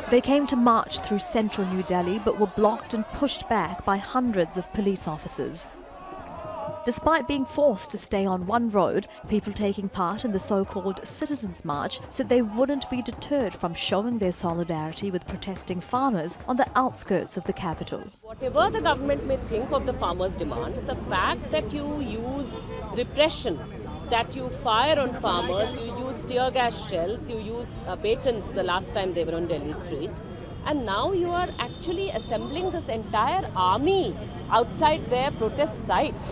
They came to march through central New Delhi but were blocked and pushed back by hundreds of police officers. Despite being forced to stay on one road, people taking part in the so-called Citizens' March said they wouldn't be deterred from showing their solidarity with protesting farmers on the outskirts of the capital. Whatever the government may think of the farmers' demands, the fact that you use repression, that you fire on farmers, you use tear gas shells, you use batons the last time they were on Delhi streets, and now you are actually assembling this entire army outside their protest sites.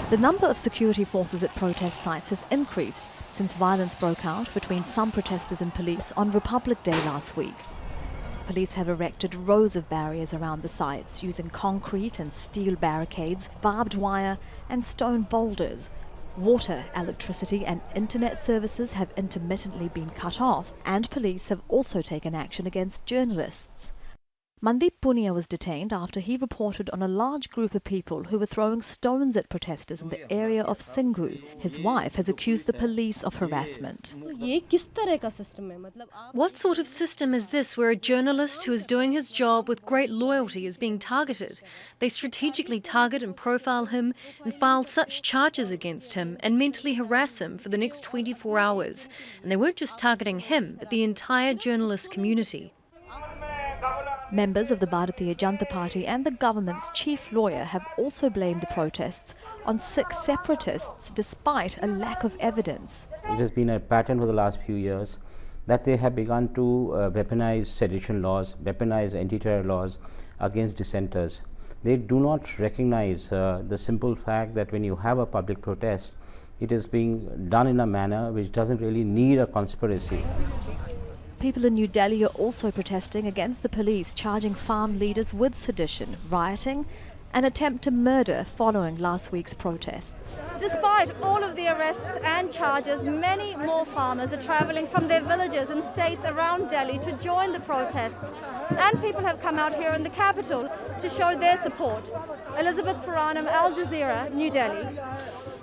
The number of security forces at protest sites has increased since violence broke out between some protesters and police on Republic Day last week. Police have erected rows of barriers around the sites using concrete and steel barricades, barbed wire and stone boulders. Water, electricity and internet services have intermittently been cut off, and police have also taken action against journalists. Mandeep Punia was detained after he reported on a large group of people who were throwing stones at protesters in the area of Singhu. His wife has accused the police of harassment. What sort of system is this where a journalist who is doing his job with great loyalty is being targeted? They strategically target and profile him and file such charges against him and mentally harass him for the next 24 hours. And they weren't just targeting him, but the entire journalist community. Members of the Bharatiya Janata Party and the government's chief lawyer have also blamed the protests on 6 separatists despite a lack of evidence. It has been a pattern for the last few years that they have begun to weaponize sedition laws, weaponize anti-terror laws against dissenters. They do not recognize the simple fact that when you have a public protest, it is being done in a manner which doesn't really need a conspiracy. People in New Delhi are also protesting against the police charging farm leaders with sedition, rioting, an attempt to murder following last week's protests. Despite all of the arrests and charges, many more farmers are travelling from their villages and states around Delhi to join the protests. And people have come out here in the capital to show their support. Elizabeth Puranam, Al Jazeera, New Delhi.